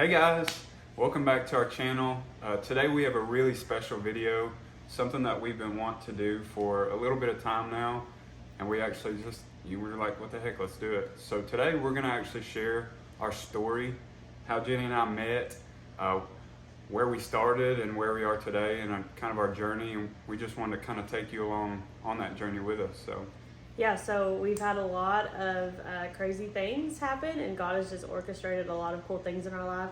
Hey guys, welcome back to our channel. Today we have a really special video, something that we've been wanting to do for a little bit of time now, and we actually you were like, what the heck, let's do it. So today we're gonna actually share our story, how Jenny and I met, where we started and where we are today, and kind of our journey, and we just wanted to kind of take you along on that journey with us. So we've had a lot of crazy things happen, and God has just orchestrated a lot of cool things in our life.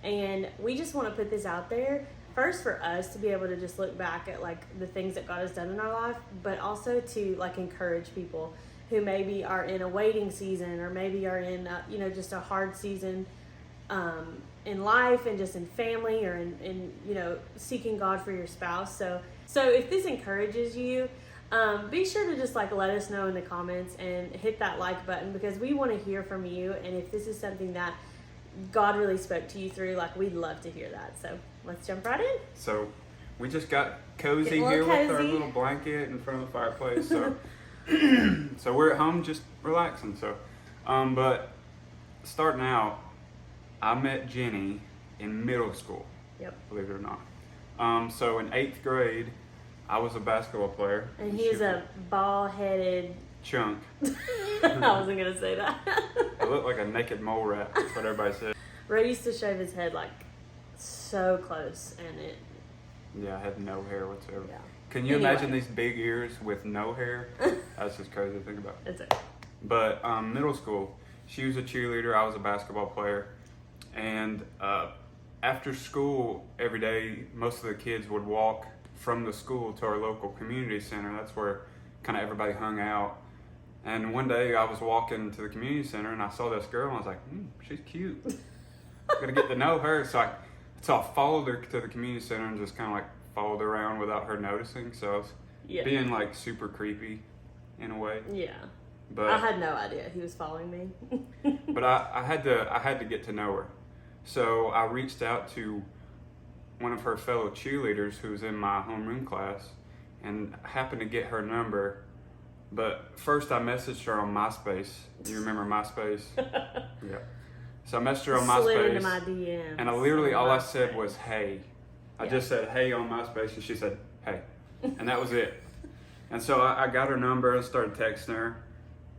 And we just want to put this out there, first for us to be able to just look back at like the things that God has done in our life, but also to like encourage people who maybe are in a waiting season, or maybe are in just a hard season in life, and just in family, or in seeking God for your spouse. So if this encourages you, be sure to just like let us know in the comments and hit that like button, because we want to hear from you. And if this is something that God really spoke to you through, like, we'd love to hear that. So let's jump right in. So we just got cozy here with our little blanket in front of the fireplace. So so we're at home just relaxing. So but starting out, I met Jenny in middle school. Yep. Believe it or not. So in 8th grade, I was a basketball player. And he's a ball-headed chunk. I wasn't going to say that. I look like a naked mole rat. That's what everybody said. Ray used to shave his head like so close, and it... Yeah, I had no hair whatsoever. Yeah. Can you imagine these big ears with no hair? That's just crazy to think about. It's okay. But middle school, she was a cheerleader. I was a basketball player. And after school, every day, most of the kids would walk from the school to our local community center. That's where kind of everybody hung out. And one day I was walking to the community center and I saw this girl and I was like, she's cute. Gotta get to know her. So I followed her to the community center and just kind of like followed her around without her noticing. So I was being like super creepy in a way. Yeah. But I had no idea he was following me. But I had to get to know her. So I reached out to one of her fellow cheerleaders who was in my homeroom class and happened to get her number. But first I messaged her on MySpace. You remember MySpace? Yeah. So I messaged her on MySpace. Slid into my DMs. And all I said was, hey. I just said, hey, on MySpace, and she said, hey. And that was it. And so I got her number and started texting her.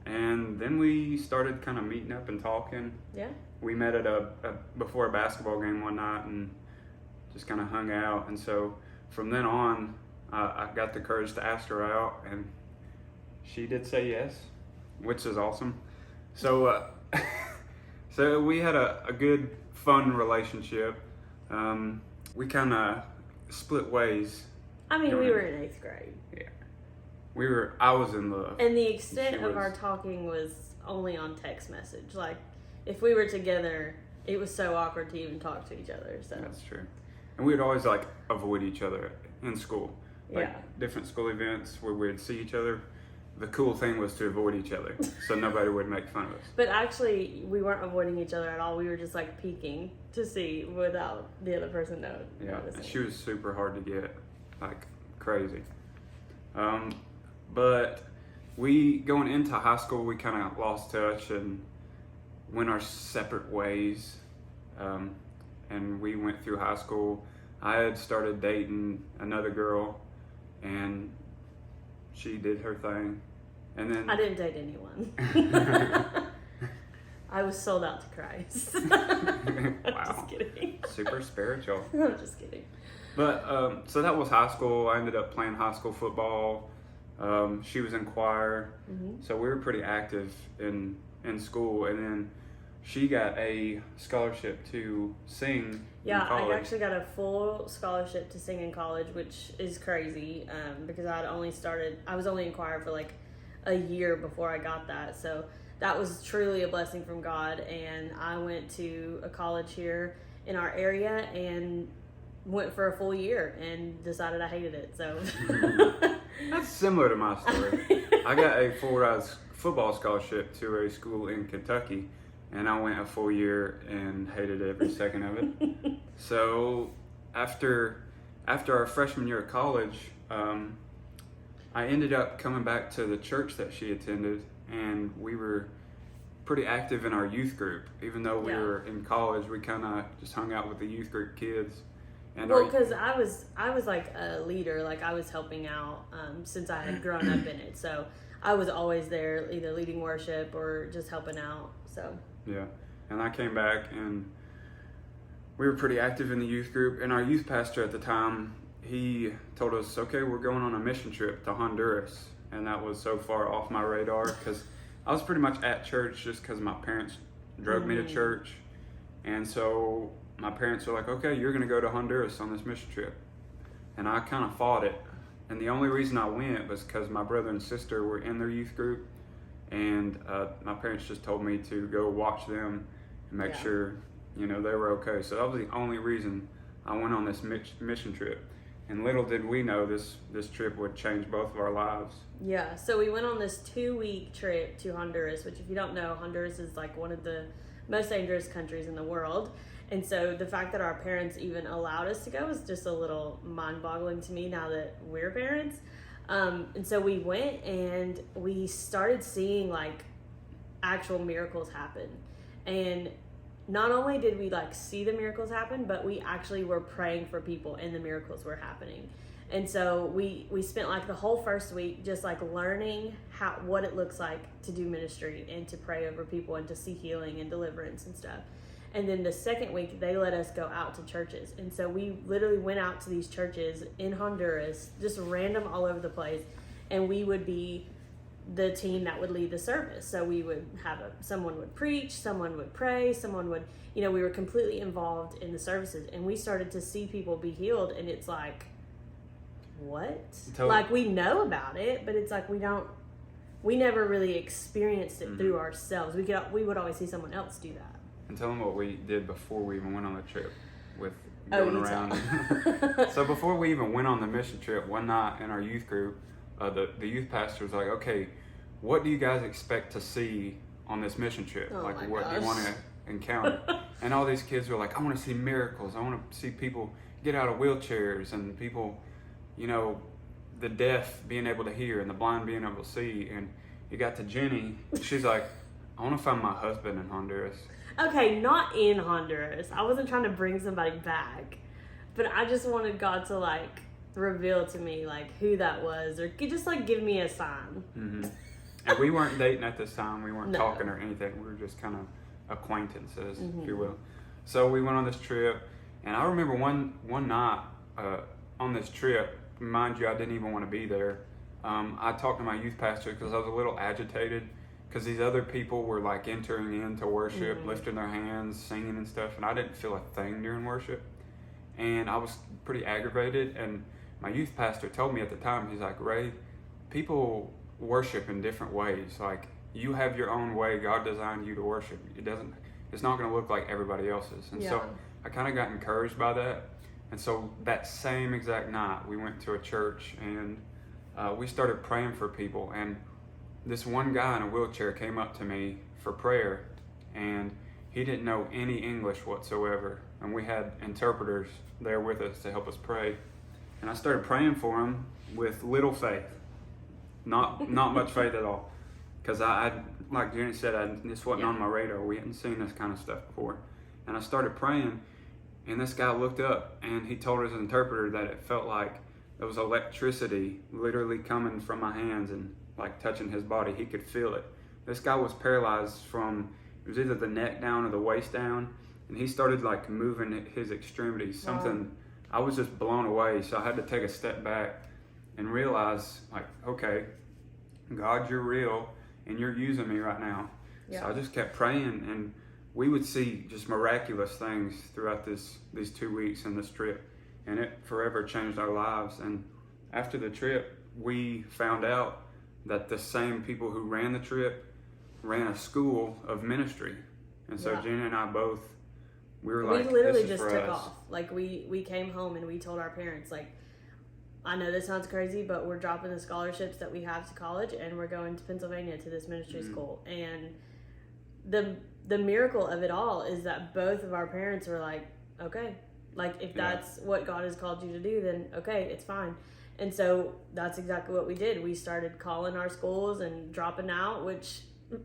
And then we started kind of meeting up and talking. Yeah. We met at before a basketball game one night and just kind of hung out. And so from then on, I got the courage to ask her out, and she did say yes, which is awesome. So so we had a good, fun relationship. We kind of split ways. I mean, we were in 8th grade. Yeah. I was in love. And the extent of our talking was only on text message. Like, if we were together, it was so awkward to even talk to each other. So that's true. And we would always like avoid each other in school. Like different school events where we'd see each other. The cool thing was to avoid each other, so nobody would make fun of us. But actually, we weren't avoiding each other at all. We were just like peeking to see without the other person noticing. Yeah, and she was super hard to get, like crazy. But going into high school, we kind of lost touch and went our separate ways. And we went through high school. I had started dating another girl, and she did her thing. And then I didn't date anyone. I was sold out to Christ. Wow. Just kidding. Super spiritual. I'm just kidding. But so that was high school. I ended up playing high school football. She was in choir. Mm-hmm. So we were pretty active in school. And then she got a scholarship to sing in college. I actually got a full scholarship to sing in college, which is crazy because I was only in choir for like a year before I got that. So that was truly a blessing from God. And I went to a college here in our area and went for a full year and decided I hated it. So that's similar to my story. I got a full-ride football scholarship to a school in Kentucky. And I went a full year and hated every second of it. So after our freshman year of college, I ended up coming back to the church that she attended, and we were pretty active in our youth group. Even though we Yeah. were in college, we kind of just hung out with the youth group kids. And Well, because I was like a leader, like I was helping out since I had grown up in it. So I was always there, either leading worship or just helping out. So yeah, and I came back and we were pretty active in the youth group. And our youth pastor at the time, he told us, okay, we're going on a mission trip to Honduras. And that was so far off my radar because I was pretty much at church just because my parents drug me to church. And so my parents were like, okay, you're going to go to Honduras on this mission trip. And I kind of fought it. And the only reason I went was because my brother and sister were in their youth group. And my parents just told me to go watch them and make sure, you know, they were okay. So that was the only reason I went on this mission trip. And little did we know this trip would change both of our lives. yeah, so we went on this 2-week trip to Honduras, which if you don't know, Honduras is like one of the most dangerous countries in the world. And so the fact that our parents even allowed us to go was just a little mind-boggling to me now that we're parents. And so we went and we started seeing like actual miracles happen. And not only did we like see the miracles happen, but we actually were praying for people and the miracles were happening. And so we spent like the whole first week just like learning what it looks like to do ministry and to pray over people and to see healing and deliverance and stuff. And then the second week, they let us go out to churches. And so we literally went out to these churches in Honduras, just random all over the place. And we would be the team that would lead the service. So we would have someone would preach, someone would pray, someone would, you know, we were completely involved in the services. And we started to see people be healed. And it's like, what? Like we know about it, but it's like we never really experienced it through ourselves. We would always see someone else do that. And tell them what we did before we even went on the trip with going around. So before we even went on the mission trip, one night in our youth group, the youth pastor was like, okay, what do you guys expect to see on this mission trip? Oh like, my what gosh. do you want to encounter? And all these kids were like, I want to see miracles. I want to see people get out of wheelchairs and people, you know, the deaf being able to hear and the blind being able to see. And you got to Jenny, she's like, I want to find my husband in Honduras. Okay, not in Honduras. I wasn't trying to bring somebody back, but I just wanted God to like reveal to me like who that was, or just like give me a sign. Mm-hmm. And we weren't dating at this time. We weren't talking or anything. We were just kind of acquaintances, if you will. So we went on this trip, and I remember one night on this trip. Mind you, I didn't even want to be there. I talked to my youth pastor because I was a little agitated. Because these other people were like entering into worship, lifting their hands, singing and stuff, and I didn't feel a thing during worship. And I was pretty aggravated. And my youth pastor told me at the time, he's like, Ray, people worship in different ways. Like you have your own way God designed you to worship. It's not going to look like everybody else's. And so I kind of got encouraged by that. And so that same exact night, we went to a church and we started praying for people. And this one guy in a wheelchair came up to me for prayer, and he didn't know any English whatsoever, and we had interpreters there with us to help us pray. And I started praying for him with little faith, not much faith at all, because I like Jenny said, this wasn't on my radar. We hadn't seen this kind of stuff before. And I started praying, and this guy looked up, and he told his interpreter that it felt like there was electricity literally coming from my hands and like touching his body. He could feel it. This guy was paralyzed from, it was either the neck down or the waist down, and he started like moving his extremities. Something, I was just blown away. So I had to take a step back and realize like, okay, God, you're real and you're using me right now. Yeah. So I just kept praying, and we would see just miraculous things throughout these 2 weeks and this trip, and it forever changed our lives. And after the trip, we found out that the same people who ran the trip ran a school of ministry. And so Jenny and I both, we were like, we literally this is just for took us. off. Like we came home and we told our parents, like, I know this sounds crazy, but we're dropping the scholarships that we have to college and we're going to Pennsylvania to this ministry school. And the miracle of it all is that both of our parents were like, okay, like if that's what God has called you to do, then okay, it's fine. And so that's exactly what we did. We started calling our schools and dropping out, which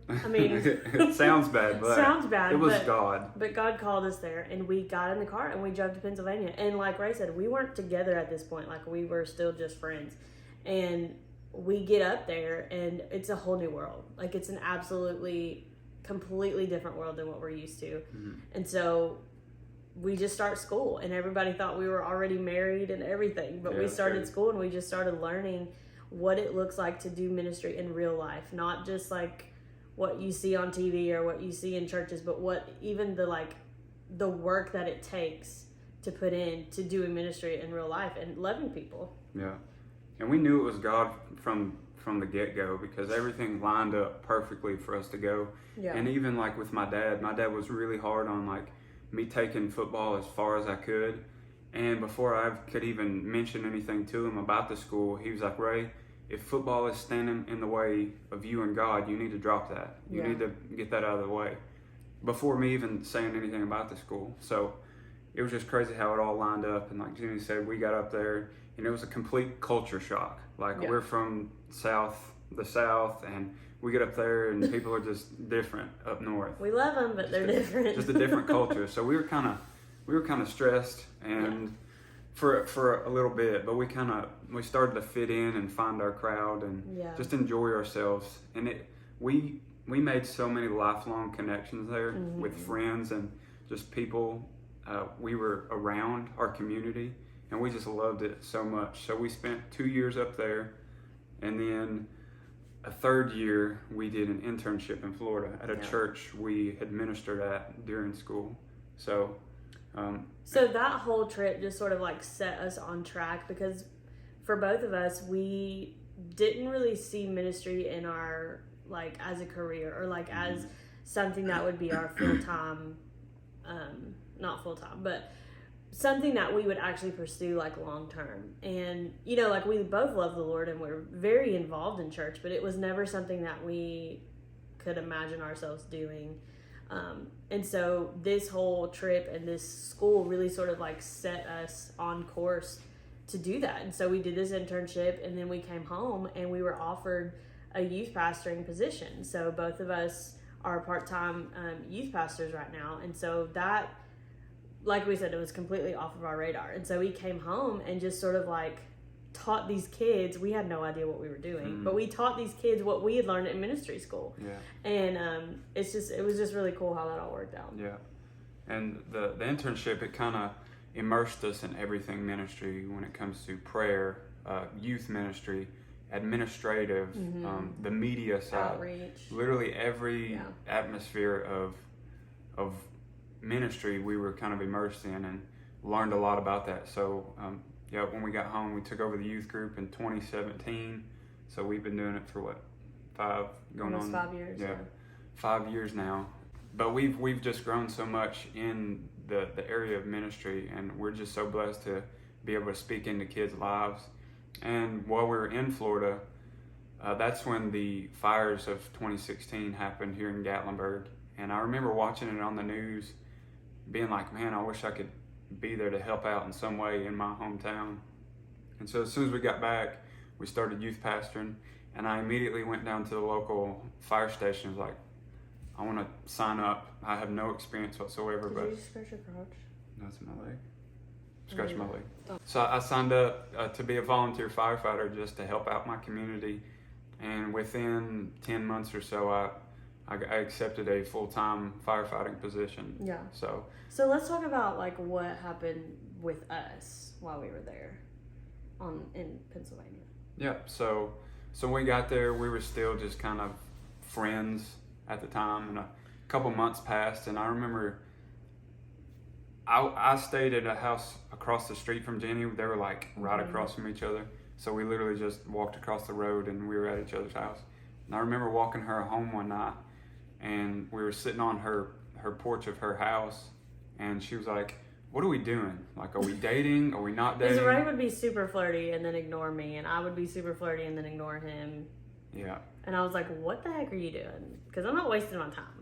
I mean, it sounds bad, but sounds bad. It was God. But God called us there, and we got in the car and we drove to Pennsylvania. And like Ray said, we weren't together at this point. Like, we were still just friends. And we get up there, and it's a whole new world. Like, it's an absolutely, completely different world than what we're used to. Mm-hmm. And so we just start school, and everybody thought we were already married and everything. But we started school, and we just started learning what it looks like to do ministry in real life, not just like what you see on TV or what you see in churches, but what even the work that it takes to put in to doing ministry in real life and loving people. Yeah. And we knew it was God from the get-go, because everything lined up perfectly for us to go. Yeah. And even like with my dad was really hard on like me taking football as far as I could. And before I could even mention anything to him about the school, he was like, Ray, if football is standing in the way of you and God, you need to drop that. You need to get that out of the way. Before me even saying anything about the school. So it was just crazy how it all lined up. And like Jenny said, we got up there, and it was a complete culture shock. Like, we're from the South, and we get up there, and people are just different up north. We love them, but they're different. Just a different culture. So we were kind of stressed, and for a little bit, but we started to fit in and find our crowd and just enjoy ourselves. And we made so many lifelong connections there with friends and just people we were around, our community, and we just loved it so much. So we spent 2 years up there, and then a third year we did an internship in Florida at a church we had ministered at during school. So that whole trip just sort of like set us on track, because for both of us, we didn't really see ministry in our, like, as a career or like as something that would be our full-time, not full-time, but something that we would actually pursue like long-term. And, you know, like, we both love the Lord and we're very involved in church, but it was never something that we could imagine ourselves doing. And so this whole trip and this school really sort of like set us on course to do that. And so we did this internship, and then we came home and we were offered a youth pastoring position. So both of us are part-time youth pastors right now. And so that, like we said, it was completely off of our radar. And so we came home and just sort of like taught these kids. We had no idea what we were doing, but we taught these kids what we had learned in ministry school. And it was just really cool how that all worked out. And the internship, it kind of immersed us in everything ministry when it comes to prayer, youth ministry, administrative, the media side, outreach, literally every atmosphere of ministry we were kind of immersed in, and learned a lot about that. So when we got home, we took over the youth group in 2017. So we've been doing it for what, 5 years? 5 years now. But we've just grown so much in the area of ministry, and we're just so blessed to be able to speak into kids' lives. And while we were in Florida, that's when the fires of 2016 happened here in Gatlinburg. And I remember watching it on the news, being like, man, I wish I could be there to help out in some way in my hometown. And so as soon as we got back, we started youth pastoring, and I immediately went down to the local fire station and was like, I want to sign up. I have no experience whatsoever. Did you scratch your crotch? No, it's my leg. Scratch my leg. So I signed up to be a volunteer firefighter just to help out my community. And within 10 months or so, I accepted a full-time firefighting position. So let's talk about like what happened with us while we were there in Pennsylvania. So when we got there, we were still just kind of friends at the time, and a couple months passed, and I remember I stayed at a house across the street from Jenny. They were like right across from each other. So we literally just walked across the road and we were at each other's house. And I remember walking her home one night, and we were sitting on her porch of her house, and she was like, what are we doing? Like, are we dating? Are we not dating? Because Ray would be super flirty and then ignore me, and I would be super flirty and then ignore him. And I was like, what the heck are you doing? Because I'm not wasting my time.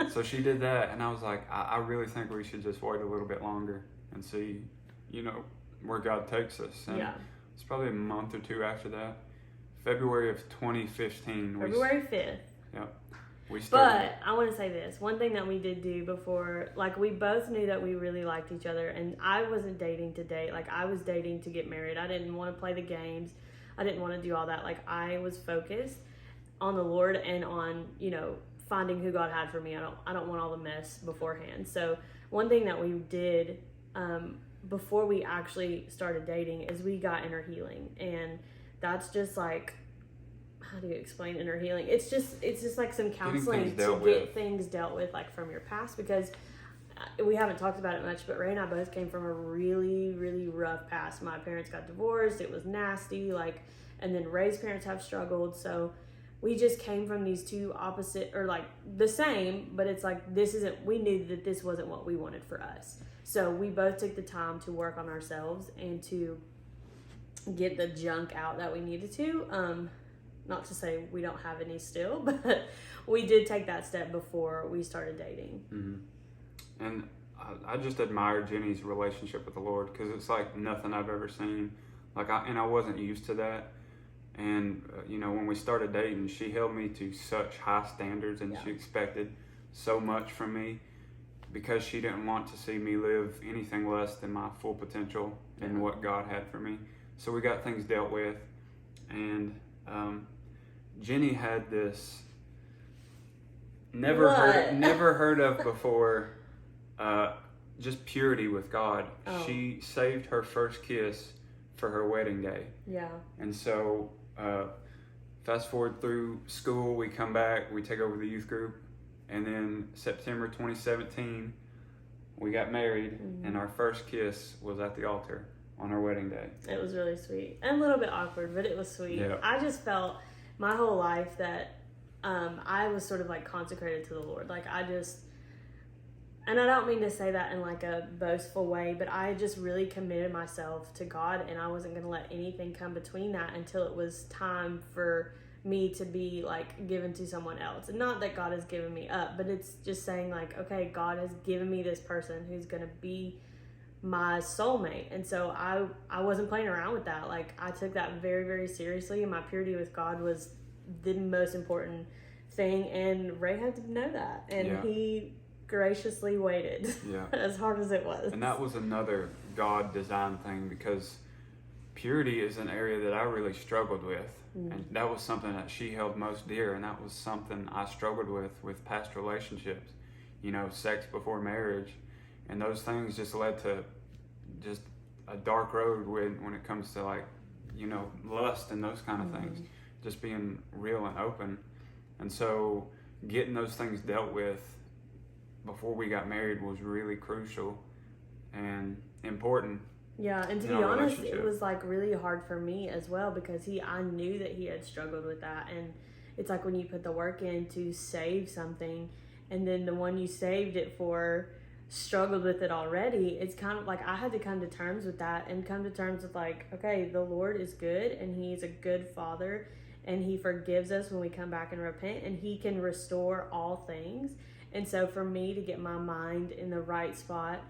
So she did that, and I was like, I really think we should just wait a little bit longer and see, where God takes us. And it's probably a month or two after that. February of 2015. February 5th. Yep. We started. But I want to say this. One thing that we did do before, like we both knew that we really liked each other, and I wasn't dating to date. Like I was dating to get married. I didn't want to play the games. I didn't want to do all that. Like I was focused on the Lord and on, finding who God had for me. I don't want all the mess beforehand. So one thing that we did before we actually started dating is we got inner healing, and that's just like, how do you explain inner healing? It's just like some counseling to get things dealt with, like from your past, because we haven't talked about it much, but Ray and I both came from a really, really rough past. My parents got divorced. It was nasty. And then Ray's parents have struggled. So we just came from these two opposite, or like the same, but it's like, we knew that this wasn't what we wanted for us. So we both took the time to work on ourselves and to get the junk out that we needed to. Not to say we don't have any still, but we did take that step before we started dating. Mm-hmm. And I just admire Jenny's relationship with the Lord, because it's like nothing I've ever seen. I wasn't used to that. And, when we started dating, she held me to such high standards, and she expected so much from me, because she didn't want to see me live anything less than my full potential and what God had for me. So we got things dealt with. And Jenny had this never heard of before, just purity with God. Oh. She saved her first kiss for her wedding day. Yeah. And so fast forward through school, we come back, we take over the youth group, and then September 2017, we got married, and our first kiss was at the altar on our wedding day. It was really sweet. And a little bit awkward, but it was sweet. Yeah. I just felt my whole life that I was sort of like consecrated to the Lord. And I don't mean to say that in like a boastful way, but I just really committed myself to God, and I wasn't going to let anything come between that until it was time for me to be like given to someone else. And not that God has given me up, but it's just saying like, okay, God has given me this person who's going to be my soulmate. And so I wasn't playing around with that. Like I took that very, very seriously, and my purity with God was the most important thing, and Ray had to know that, and he graciously waited as hard as it was. And that was another God designed thing, because purity is an area that I really struggled with. And that was something that she held most dear, and that was something I struggled with past relationships, sex before marriage, and those things just led to just a dark road when it comes to like, lust and those kind of things, just being real and open. And so getting those things dealt with before we got married was really crucial and important. Yeah, and to be honest, it was like really hard for me as well, because I knew that he had struggled with that. And it's like when you put the work in to save something, and then the one you saved it for struggled with it already, it's kind of like I had to come to terms with that, and come to terms with like, okay, the Lord is good, and he's a good father, and he forgives us when we come back and repent, and he can restore all things. And so for me to get my mind in the right spot,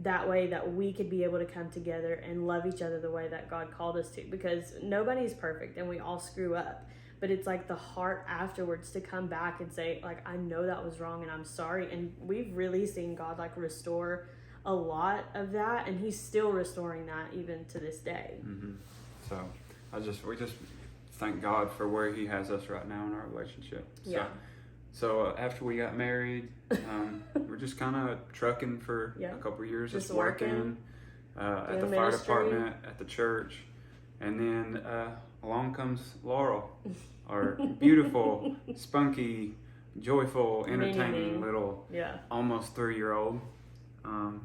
that way that we could be able to come together and love each other the way that God called us to, because nobody's perfect and we all screw up, but it's like the heart afterwards to come back and say like, I know that was wrong and I'm sorry. And we've really seen God like restore a lot of that, and he's still restoring that even to this day. So we just thank God for where he has us right now in our relationship. So after we got married, we're just kind of trucking for a couple of years, just working at the fire department, at the church. And then along comes Laurel, our beautiful, spunky, joyful, entertaining little almost 3-year-old.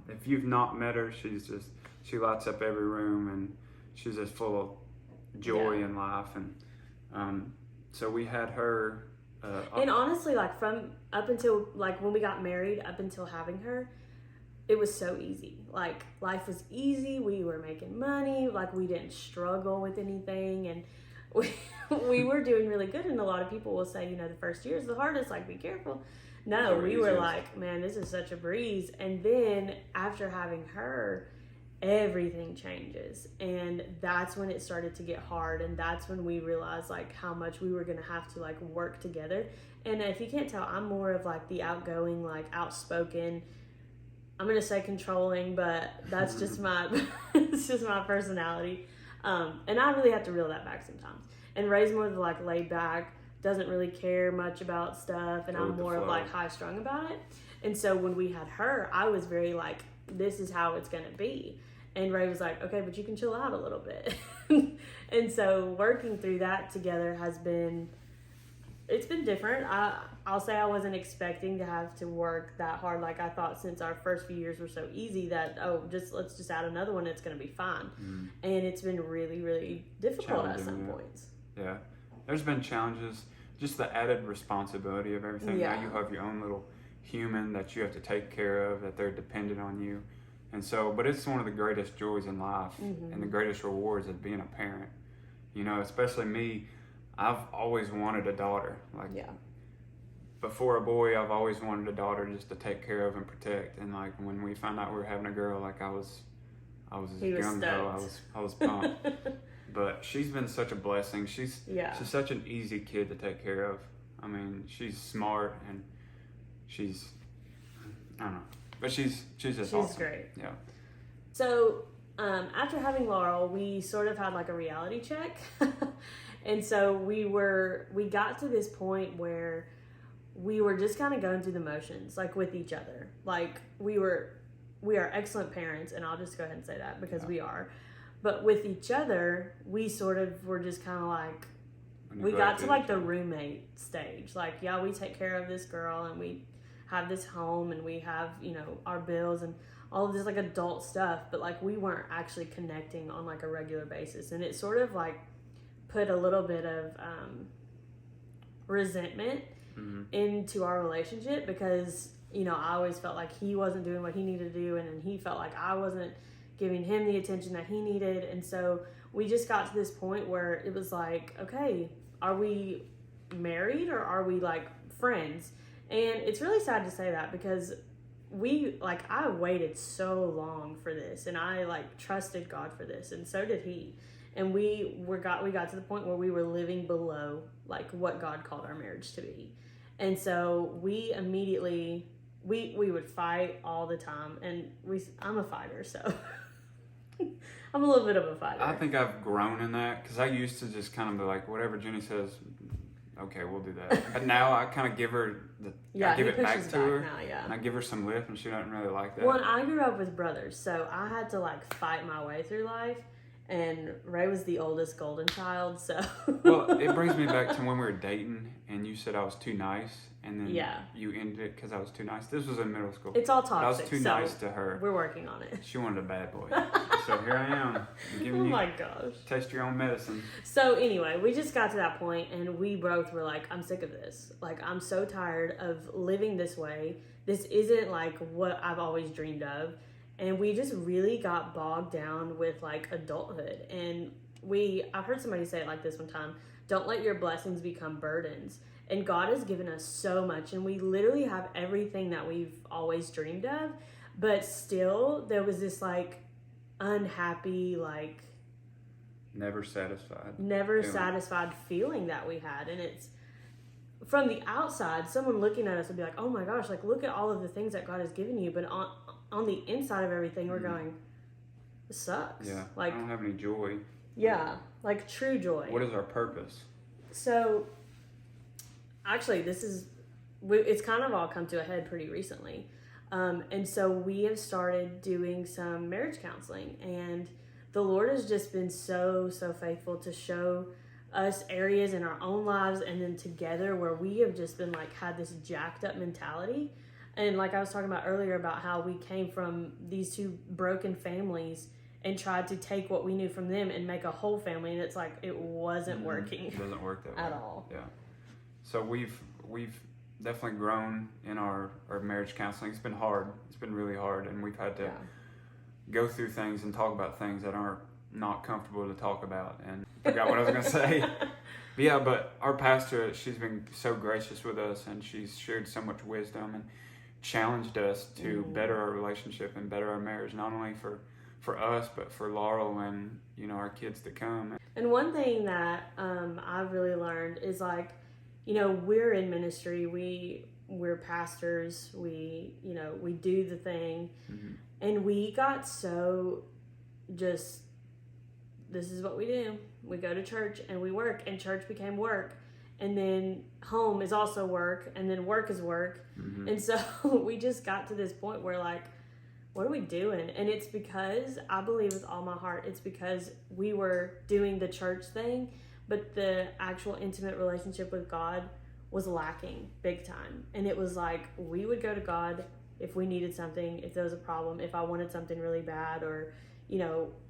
If you've not met her, she lights up every room, and she's just full of joy and life. And so we had her. And honestly, like from up until like when we got married, up until having her, it was so easy. Like life was easy. We were making money. Like we didn't struggle with anything, and we were doing really good. And a lot of people will say, the first year is the hardest. Like be careful. No, we were like, man, this is such a breeze. And then after having her, everything changes. And that's when it started to get hard, and that's when we realized like how much we were gonna have to like work together. And if you can't tell, I'm more of like the outgoing, like outspoken, I'm gonna say controlling, but that's just my it's just my personality. And I really have to reel that back sometimes. And Ray's more of the like laid back, doesn't really care much about stuff, and I'm more of like high strung about it. And so when we had her, I was very like, this is how it's gonna be. And Ray was like, okay, but you can chill out a little bit. And so working through that together it's been different. I'll say I wasn't expecting to have to work that hard. Like I thought, since our first few years were so easy that, let's just add another one, it's going to be fine. Mm-hmm. And it's been really, really difficult at some points. Yeah. There's been challenges, just the added responsibility of everything. Yeah. Now you have your own little human that you have to take care of, that they're dependent on you. And so, but it's one of the greatest joys in life, mm-hmm. and the greatest rewards of being a parent. You know, especially me, I've always wanted a daughter. Like, yeah. Before a boy, I've always wanted a daughter just to take care of and protect. And like when we found out we were having a girl, like I was young though. I was pumped. But she's been such a blessing. She's such an easy kid to take care of. I mean, she's smart and she's, I don't know, but she's just awesome. She's great. Yeah. So after having Laurel, we sort of had like a reality check. And so we got to this point where we were just kind of going through the motions, like with each other. Like we are excellent parents, and I'll just go ahead and say that because we are. But with each other, we sort of were just kind of like, we got to like the roommate stage. Like, yeah, we take care of this girl and we have this home and we have, our bills and all of this like adult stuff. But like we weren't actually connecting on like a regular basis. And it sort of like put a little bit of resentment mm-hmm. into our relationship because, I always felt like he wasn't doing what he needed to do, and then he felt like I wasn't giving him the attention that he needed. And so we just got to this point where it was like, okay, are we married or are we like friends? And it's really sad to say that because I waited so long for this, and I like trusted God for this, and so did he. And we got to the point where we were living below like what God called our marriage to be. And so we immediately we would fight all the time, and I'm a fighter, so I'm a little bit of a fighter. I think I've grown in that because I used to just kind of be like, whatever Jenny says, okay, we'll do that. But now I kind of give her I give it back to her. Now, yeah. And I give her some lip, and she doesn't really like that. Well, and I grew up with brothers, so I had to like fight my way through life. And Ray was the oldest golden child, so... Well, it brings me back to when we were dating, and you said I was too nice, and then you ended it because I was too nice. This was in middle school. It's all toxic. I was too nice to her. We're working on it. She wanted a bad boy. So here I am. I'm giving my gosh. Taste your own medicine. So anyway, we just got to that point, and we both were like, I'm sick of this. Like, I'm so tired of living this way. This isn't like what I've always dreamed of. And we just really got bogged down with like adulthood. And I've heard somebody say it like this one time: don't let your blessings become burdens. And God has given us so much, and we literally have everything that we've always dreamed of, but still there was this like unhappy, like never satisfied feeling that we had. And it's from the outside, someone looking at us would be like, oh my gosh, like look at all of the things that God has given you, but on the inside of everything, we're going, this sucks. Yeah, like, I don't have any joy. Yeah, like true joy. What is our purpose? So, actually, it's kind of all come to a head pretty recently. And so we have started doing some marriage counseling, and the Lord has just been so, so faithful to show us areas in our own lives and then together where we have just been like had this jacked up mentality. And like I was talking about earlier about how we came from these two broken families and tried to take what we knew from them and make a whole family, and it's like it wasn't working. It doesn't work that way at all. Yeah. So we've definitely grown in our marriage counseling. It's been hard. It's been really hard, and we've had to go through things and talk about things that aren't not comfortable to talk about. And I forgot what I was going to say. But our pastor, she's been so gracious with us, and she's shared so much wisdom and challenged us to better our relationship and better our marriage, not only for for us, but for Laurel and, our kids to come. And one thing that I've really learned is like, we're in ministry, we're pastors, we do the thing, Mm-hmm. and we got so just, this is what we do. We go to church and we work, and church became work, and then home is also work, and then work is work. Mm-hmm. And so we just got to this point where like, what are we doing? And it's because, I believe with all my heart, it's because we were doing the church thing, but the actual intimate relationship with God was lacking big time. And it was like, we would go to God if we needed something, if there was a problem, if I wanted something really bad, or,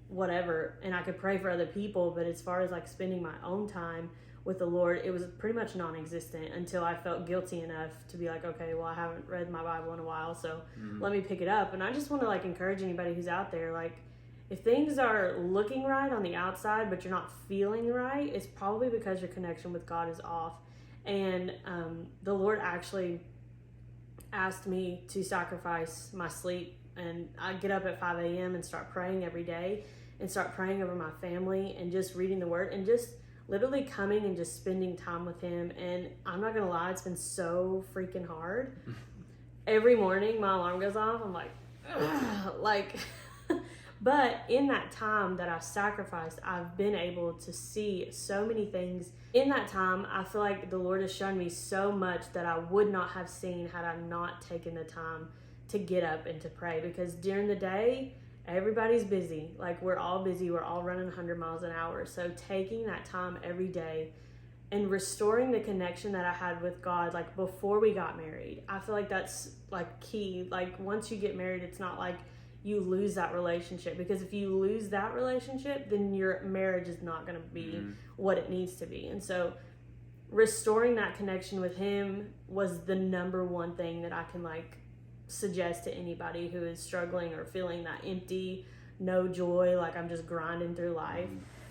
whatever. And I could pray for other people, but as far as like spending my own time with the Lord, it was pretty much non-existent until I felt guilty enough to be like, okay, well, I haven't read my Bible in a while, so let me pick it up. And I just want to like encourage anybody who's out there, like, if things are looking right on the outside, but you're not feeling right, it's probably because your connection with God is off. And the Lord actually asked me to sacrifice my sleep, and I get up at 5 a.m. and start praying every day, and start praying over my family, and just reading the Word, and just literally coming and just spending time with Him. And I'm not gonna lie, it's been so freaking hard. Every morning my alarm goes off, I'm like, like, but in that time that I sacrificed, I've been able to see so many things. In that time, I feel like the Lord has shown me so much that I would not have seen had I not taken the time to get up and to pray. Because during the day, everybody's busy. Like, we're all busy. We're all running 100 miles an hour. So taking that time every day and restoring the connection that I had with God, like before we got married, I feel like that's like key. Like, once you get married, it's not like you lose that relationship, because if you lose that relationship, then your marriage is not going to be what it needs to be. And so restoring that connection with Him was the number one thing that I can like suggest to anybody who is struggling or feeling that empty, no joy, like I'm just grinding through life,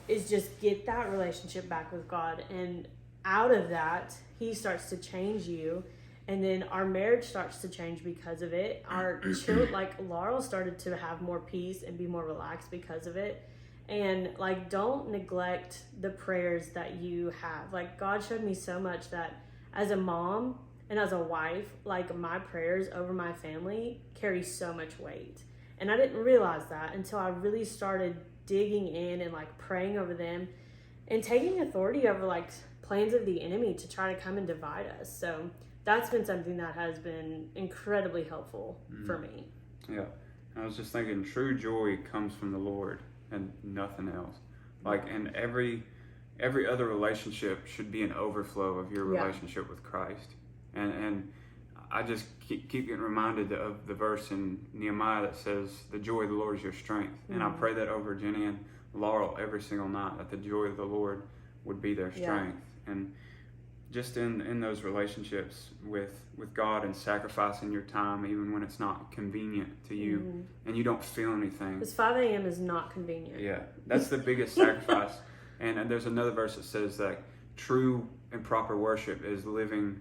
is just get that relationship back with God. And out of that, He starts to change you. And then our marriage starts to change because of it. Our children, like Laurel, started to have more peace and be more relaxed because of it. And like, don't neglect the prayers that you have. Like, God showed me so much that as a mom and as a wife, like, my prayers over my family carry so much weight. And I didn't realize that until I really started digging in and like praying over them and taking authority over like plans of the enemy to try to come and divide us. So that's been something that has been incredibly helpful for me. Yeah. I was just thinking, true joy comes from the Lord and nothing else. Like, and every other relationship should be an overflow of your relationship with Christ. And I just keep getting reminded of the verse in Nehemiah that says, the joy of the Lord is your strength. And I pray that over Jenny and Laurel every single night, that the joy of the Lord would be their strength. And just in those relationships with God, and sacrificing your time even when it's not convenient to you and you don't feel anything. Because 5 a.m. is not convenient. Yeah, that's the biggest sacrifice. And there's another verse that says that true and proper worship is living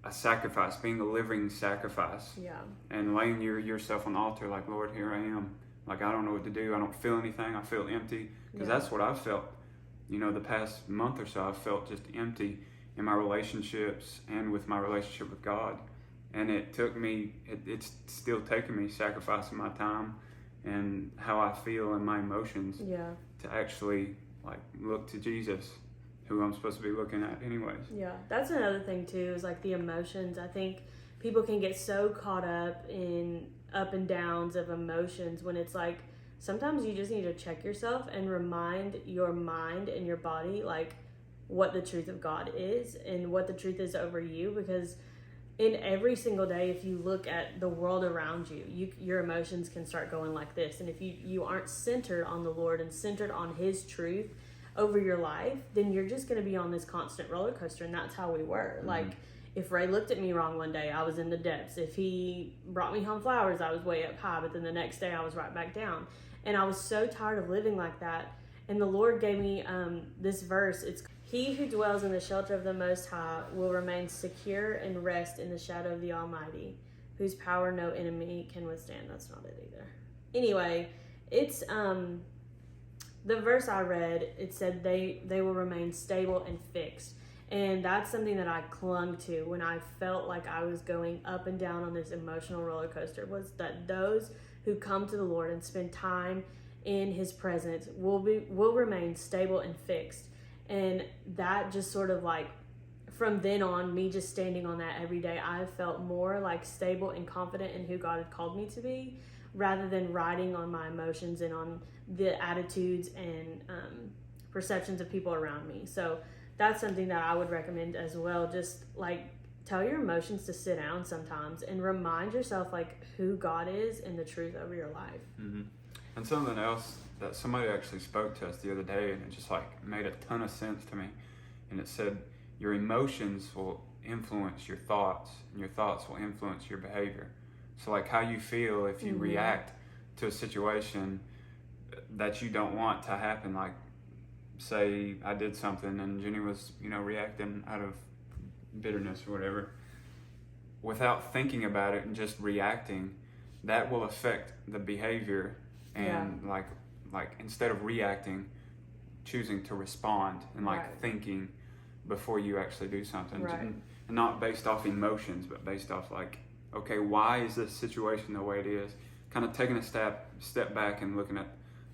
a sacrifice, being a living sacrifice. Yeah. And laying yourself on the altar like, Lord, here I am. Like, I don't know what to do. I don't feel anything. I feel empty. Because that's what I've felt. The past month or so, I've felt just empty in my relationships and with my relationship with God. And it took me, it's still taking me sacrificing my time and how I feel and my emotions to actually like look to Jesus, who I'm supposed to be looking at anyways. Yeah, that's another thing too, is like the emotions. I think people can get so caught up in up and downs of emotions when it's like, sometimes you just need to check yourself and remind your mind and your body like what the truth of God is and what the truth is over you. Because in every single day, if you look at the world around you, your emotions can start going like this. And if you aren't centered on the Lord and centered on His truth over your life, then you're just going to be on this constant roller coaster. And that's how we were. Like, if Ray looked at me wrong one day, I was in the depths. If he brought me home flowers, I was way up high, but then the next day I was right back down. And I was so tired of living like that. And the Lord gave me this verse. It's, "He who dwells in the shelter of the Most High will remain secure and rest in the shadow of the Almighty, whose power no enemy can withstand." That's not it either. Anyway, it's the verse I read, it said they will remain stable and fixed. And that's something that I clung to when I felt like I was going up and down on this emotional roller coaster, was that those who come to the Lord and spend time in his presence will remain stable and fixed. And that just sort of like, from then on, me just standing on that every day, I felt more like stable and confident in who God had called me to be, rather than riding on my emotions and on the attitudes and perceptions of people around me. So that's something that I would recommend as well. Just like, tell your emotions to sit down sometimes and remind yourself like who God is and the truth over your life. Mm-hmm. And something else that somebody actually spoke to us the other day, and it just like made a ton of sense to me. And it said, your emotions will influence your thoughts, and your thoughts will influence your behavior. So like how you feel if you react to a situation that you don't want to happen, like say I did something and Jenny was, reacting out of bitterness or whatever, without thinking about it and just reacting, that will affect the behavior. And like instead of reacting, choosing to respond and thinking before you actually do something. Right. And not based off emotions, but based off like, okay, why is this situation the way it is? Kind of taking a step back and looking at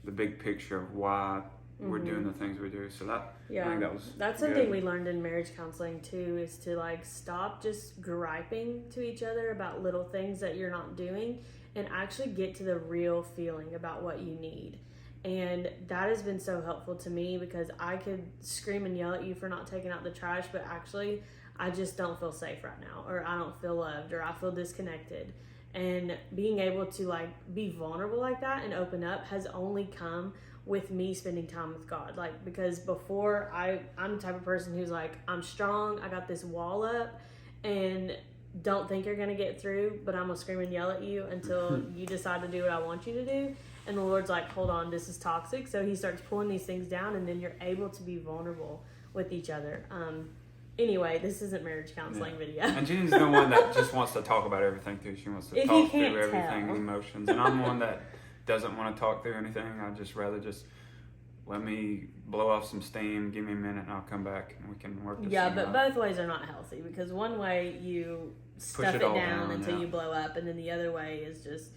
the big picture of why we're doing the things we do. So that, I think that's something we learned in marriage counseling too, is to like stop just griping to each other about little things that you're not doing, and actually get to the real feeling about what you need. And that has been so helpful to me, because I could scream and yell at you for not taking out the trash, but actually I just don't feel safe right now, or I don't feel loved, or I feel disconnected. And being able to like be vulnerable like that and open up has only come with me spending time with God. Like, because before I'm the type of person who's like, I'm strong, I got this wall up, and don't think you're gonna get through, but I'm gonna scream and yell at you until you decide to do what I want you to do. And the Lord's like, hold on, this is toxic. So he starts pulling these things down, and then you're able to be vulnerable with each other. Anyway, this isn't marriage counseling video. And Jenny's the one that just wants to talk about everything too. She wants to talk through everything, emotions. And I'm the one that doesn't want to talk through anything. I'd just rather just let me blow off some steam, give me a minute, and I'll come back and we can work this thing but out. both ways are not healthy, because one way you stuff it down until you blow up, and then the other way is just,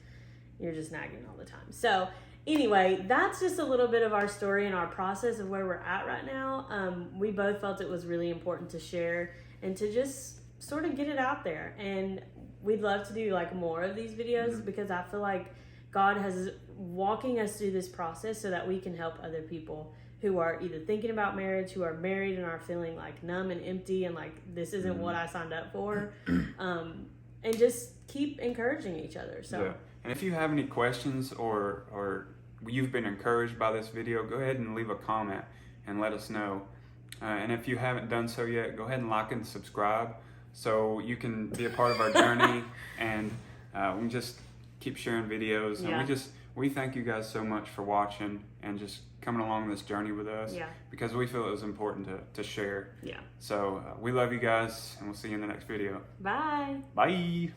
you're just nagging all the time. So anyway, that's just a little bit of our story and our process of where we're at right now. We both felt it was really important to share and to just sort of get it out there. And we'd love to do like more of these videos, because I feel like God has walking us through this process so that we can help other people who are either thinking about marriage, who are married and are feeling like numb and empty and like this isn't what I signed up for, and just keep encouraging each other. So. Yeah. And if you have any questions or you've been encouraged by this video, go ahead and leave a comment and let us know. And if you haven't done so yet, go ahead and like and subscribe so you can be a part of our journey, and we can just keep sharing videos. And we thank you guys so much for watching and just coming along this journey with us, because we feel it was important to share. Yeah. So we love you guys, and we'll see you in the next video. Bye. Bye.